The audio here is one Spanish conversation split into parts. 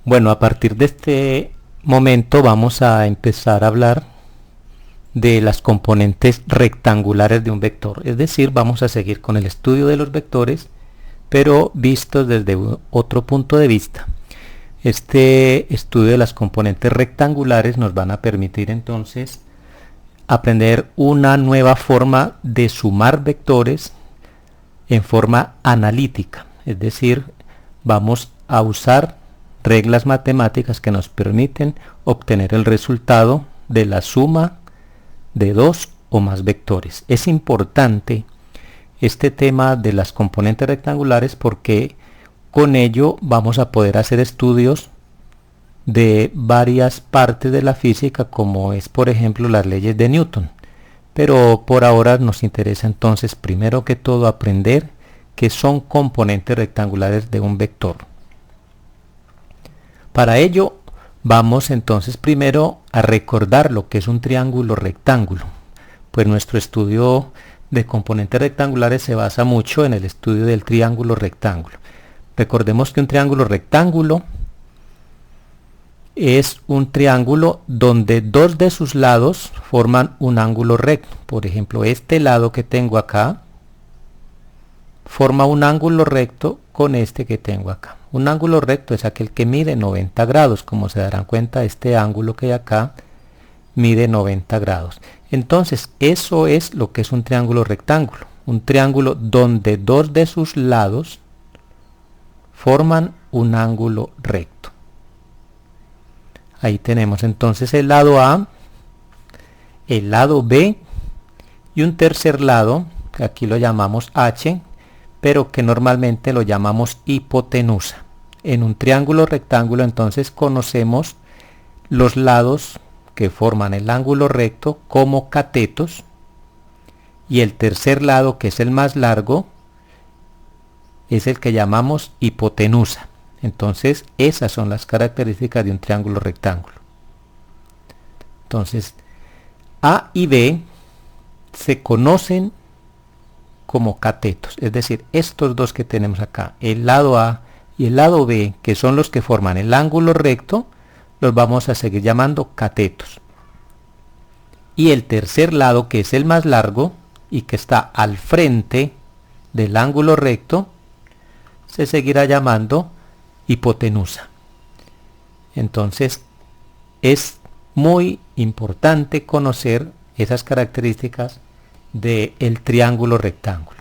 Bueno, a partir de este momento vamos a empezar a hablar de las componentes rectangulares de un vector. Es decir, vamos a seguir con el estudio de los vectores, pero vistos desde otro punto de vista. Este estudio de las componentes rectangulares nos van a permitir entonces aprender una nueva forma de sumar vectores en forma analítica. Es decir, vamos a usar reglas matemáticas que nos permiten obtener el resultado de la suma de dos o más vectores. Es importante este tema de las componentes rectangulares porque con ello vamos a poder hacer estudios de varias partes de la física, como es por ejemplo las leyes de Newton. Pero por ahora nos interesa entonces primero que todo aprender qué son componentes rectangulares de un vector. Para ello vamos entonces primero a recordar lo que es un triángulo rectángulo, pues nuestro estudio de componentes rectangulares se basa mucho en el estudio del triángulo rectángulo. Recordemos que un triángulo rectángulo es un triángulo donde dos de sus lados forman un ángulo recto. Por ejemplo, este lado que tengo acá forma un ángulo recto con este que tengo acá. Un ángulo recto es aquel que mide 90 grados. Como se darán cuenta, este ángulo que hay acá mide 90 grados. Entonces, eso es lo que es un triángulo rectángulo. Un triángulo donde dos de sus lados forman un ángulo recto. Ahí tenemos entonces el lado A, el lado B y un tercer lado, que aquí lo llamamos H, pero que normalmente lo llamamos hipotenusa. En un triángulo rectángulo entonces conocemos los lados que forman el ángulo recto como catetos, y el tercer lado, que es el más largo, es el que llamamos hipotenusa. Entonces esas son las características de un triángulo rectángulo. Entonces A y B se conocen como catetos, es decir, estos dos que tenemos acá, el lado A y el lado B, que son los que forman el ángulo recto, los vamos a seguir llamando catetos. Y el tercer lado, que es el más largo y que está al frente del ángulo recto, se seguirá llamando hipotenusa. Entonces es muy importante conocer esas características del triángulo rectángulo.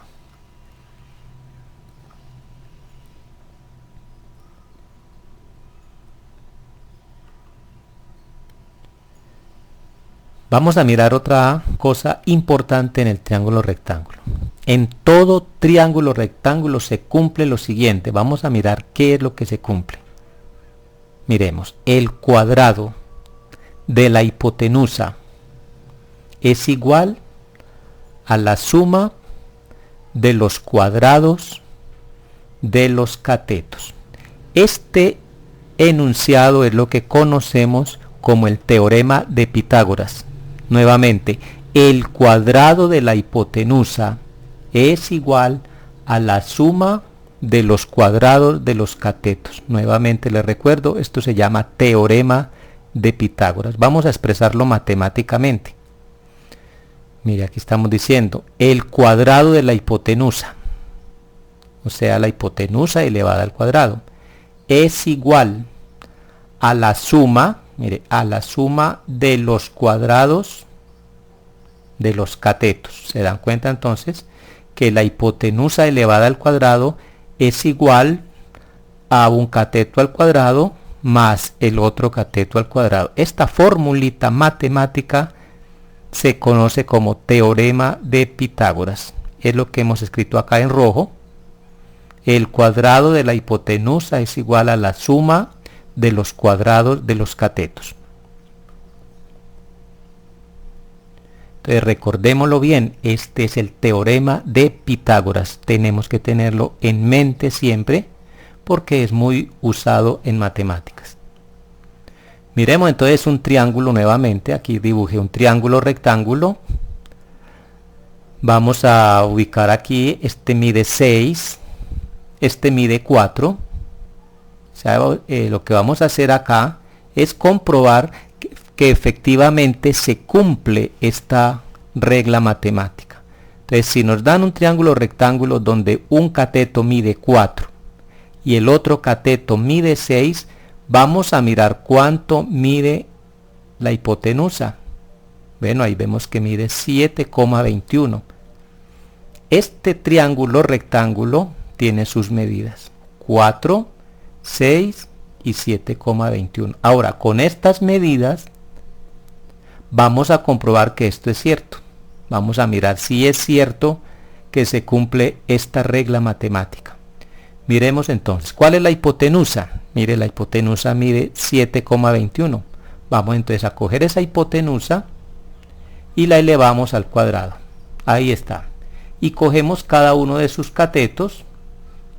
Vamos a mirar otra cosa importante en el triángulo rectángulo. En todo triángulo rectángulo se cumple lo siguiente. Vamos a mirar qué es lo que se cumple. Miremos, el cuadrado de la hipotenusa es igual a la suma de los cuadrados de los catetos. Este enunciado es lo que conocemos como el teorema de Pitágoras. Nuevamente, el cuadrado de la hipotenusa es igual a la suma de los cuadrados de los catetos. Nuevamente les recuerdo, esto se llama teorema de Pitágoras. Vamos a expresarlo matemáticamente. Mire, aquí estamos diciendo el cuadrado de la hipotenusa, o sea, la hipotenusa elevada al cuadrado, es igual a la suma, mire, a la suma de los cuadrados de los catetos. ¿Se dan cuenta entonces que la hipotenusa elevada al cuadrado es igual a un cateto al cuadrado más el otro cateto al cuadrado? Esta formulita matemática se conoce como teorema de Pitágoras. Es lo que hemos escrito acá en rojo. El cuadrado de la hipotenusa es igual a la suma de los cuadrados de los catetos. Entonces recordémoslo bien, este es el teorema de Pitágoras. Tenemos que tenerlo en mente siempre porque es muy usado en matemáticas. Miremos entonces un triángulo nuevamente. Aquí dibujé un triángulo rectángulo. Vamos a ubicar aquí, este mide 6, este mide 4. sea, lo que vamos a hacer acá es comprobar que efectivamente se cumple esta regla matemática. Entonces, si nos dan un triángulo rectángulo donde un cateto mide 4 y el otro cateto mide 6, vamos a mirar cuánto mide la hipotenusa. Bueno, ahí vemos que mide 7,21. Este triángulo rectángulo tiene sus medidas 4, 6 y 7,21. Ahora, con estas medidas vamos a comprobar que esto es cierto. Vamos a mirar si es cierto que se cumple esta regla matemática. Miremos entonces, ¿cuál es la hipotenusa? Mire, la hipotenusa mide 7,21. Vamos entonces a coger esa hipotenusa y la elevamos al cuadrado. Ahí está. Y cogemos cada uno de sus catetos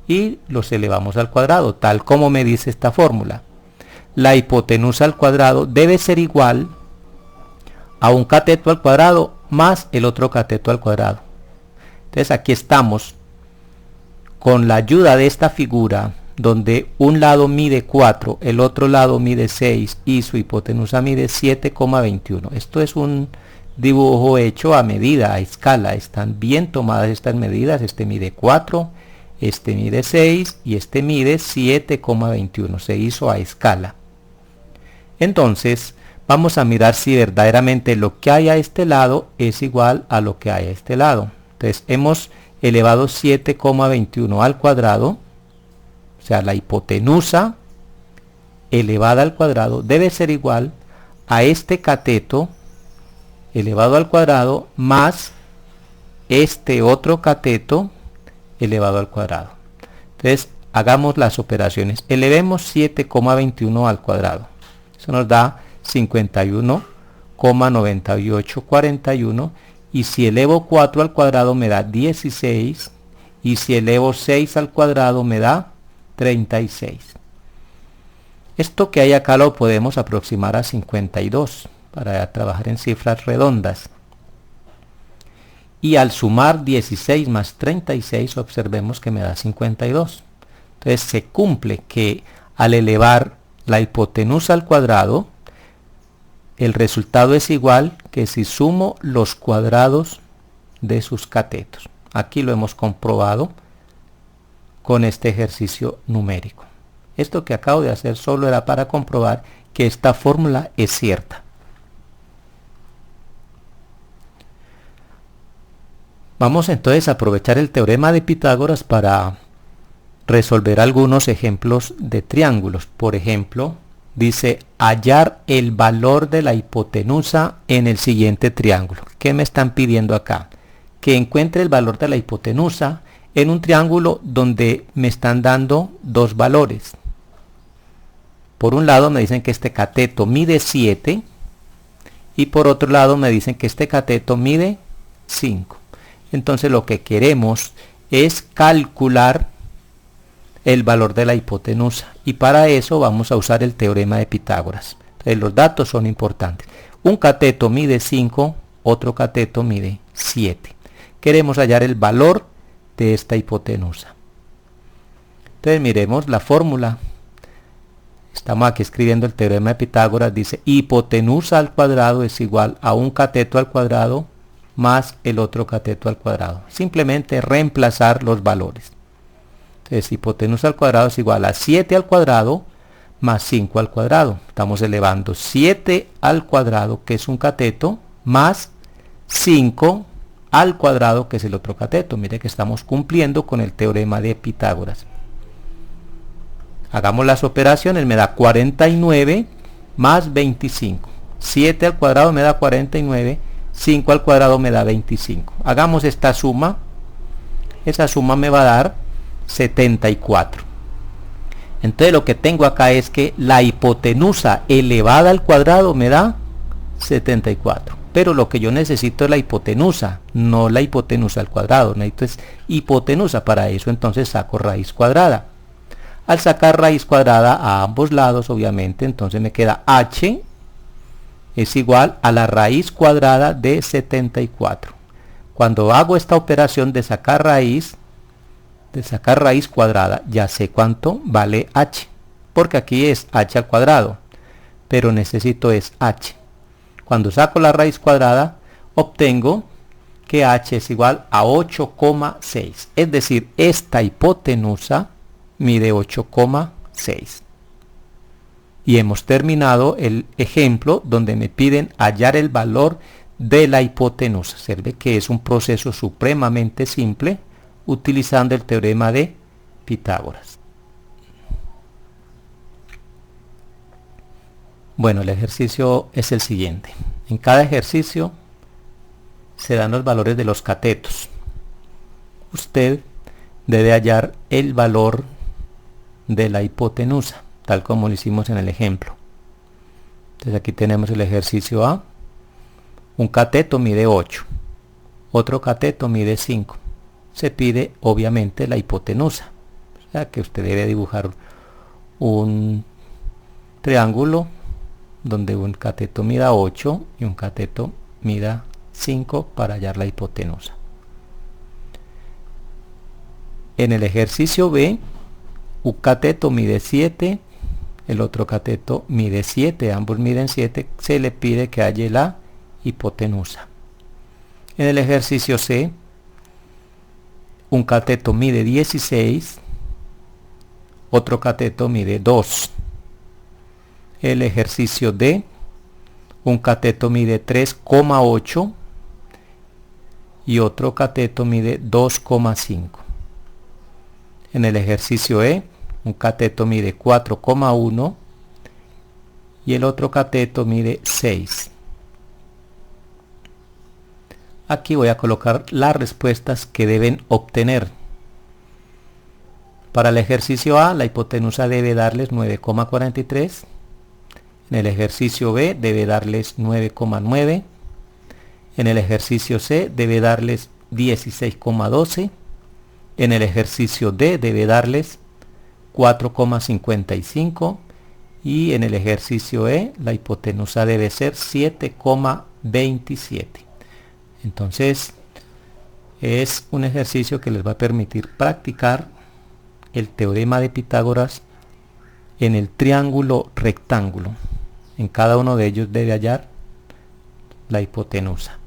y los elevamos al cuadrado, tal como me dice esta fórmula. La hipotenusa al cuadrado debe ser igual a un cateto al cuadrado más el otro cateto al cuadrado. Entonces aquí estamos con la ayuda de esta figura, donde un lado mide 4, el otro lado mide 6 y su hipotenusa mide 7,21. Esto es un dibujo hecho a medida, a escala. Están bien tomadas estas medidas. Este mide 4, este mide 6 y este mide 7,21. Se hizo a escala. Entonces vamos a mirar si verdaderamente lo que hay a este lado es igual a lo que hay a este lado. Entonces hemos elevado 7,21 al cuadrado, o sea, la hipotenusa elevada al cuadrado debe ser igual a este cateto elevado al cuadrado más este otro cateto elevado al cuadrado. Entonces hagamos las operaciones. Elevemos 7,21 al cuadrado. Eso nos da 51,9841. Y si elevo 4 al cuadrado me da 16. Y si elevo 6 al cuadrado me da 36. Esto que hay acá lo podemos aproximar a 52 para trabajar en cifras redondas. Y al sumar 16 más 36 observemos que me da 52. Entonces se cumple que al elevar la hipotenusa al cuadrado, el resultado es igual que si sumo los cuadrados de sus catetos. Aquí lo hemos comprobado con este ejercicio numérico. Esto que acabo de hacer solo era para comprobar que esta fórmula es cierta. Vamos entonces a aprovechar el teorema de Pitágoras para resolver algunos ejemplos de triángulos. Por ejemplo, dice hallar el valor de la hipotenusa en el siguiente triángulo. ¿Qué me están pidiendo acá? Que encuentre el valor de la hipotenusa en un triángulo donde me están dando dos valores. Por un lado me dicen que este cateto mide 7 y por otro lado me dicen que este cateto mide 5. Entonces lo que queremos es calcular el valor de la hipotenusa y para eso vamos a usar el teorema de Pitágoras. Entonces los datos son importantes. Un cateto mide 5, otro cateto mide 7. Queremos hallar el valor de esta hipotenusa. Entonces miremos la fórmula. Estamos aquí escribiendo el teorema de Pitágoras. Dice hipotenusa al cuadrado es igual a un cateto al cuadrado más el otro cateto al cuadrado. Simplemente reemplazar los valores. Entonces hipotenusa al cuadrado es igual a 7 al cuadrado más 5 al cuadrado. Estamos elevando 7 al cuadrado, que es un cateto, más 5 al cuadrado, que es el otro cateto. Mire que estamos cumpliendo con el teorema de Pitágoras. Hagamos las operaciones. Me da 49 más 25. 7 al cuadrado me da 49. 5 al cuadrado me da 25. Hagamos esta suma. Esa suma me va a dar 74. Entonces lo que tengo acá es que la hipotenusa elevada al cuadrado me da 74. Pero lo que yo necesito es la hipotenusa, no la hipotenusa al cuadrado. Necesito es hipotenusa. Para eso entonces saco raíz cuadrada. Al sacar raíz cuadrada a ambos lados, obviamente, entonces me queda h es igual a la raíz cuadrada de 74. Cuando hago esta operación de sacar raíz cuadrada, ya sé cuánto vale h. porque aquí es h al cuadrado, pero necesito es h. Cuando saco la raíz cuadrada, obtengo que h es igual a 8,6. Es decir, esta hipotenusa mide 8,6. Y hemos terminado el ejemplo donde me piden hallar el valor de la hipotenusa. Se ve que es un proceso supremamente simple utilizando el teorema de Pitágoras. Bueno, el ejercicio es el siguiente. En cada ejercicio se dan los valores de los catetos. Usted debe hallar el valor de la hipotenusa, tal como lo hicimos en el ejemplo. Entonces aquí tenemos el ejercicio A. Un cateto mide 8, otro cateto mide 5. Se pide obviamente la hipotenusa, o sea que usted debe dibujar un triángulo donde un cateto mida 8 y un cateto mida 5 para hallar la hipotenusa. En el ejercicio B, un cateto mide 7, el otro cateto mide 7, ambos miden 7, se le pide que halle la hipotenusa. En el ejercicio C, un cateto mide 16, otro cateto mide 2. El ejercicio D, un cateto mide 3,8 y otro cateto mide 2,5. En el ejercicio E, un cateto mide 4,1 y el otro cateto mide 6. Aquí voy a colocar las respuestas que deben obtener. Para el ejercicio A, la hipotenusa debe darles 9,43. En el ejercicio B debe darles 9,9. En el ejercicio C debe darles 16,12. En el ejercicio D debe darles 4,55. Y en el ejercicio E la hipotenusa debe ser 7,27. Entonces es un ejercicio que les va a permitir practicar el teorema de Pitágoras en el triángulo rectángulo. En cada uno de ellos debe hallar la hipotenusa.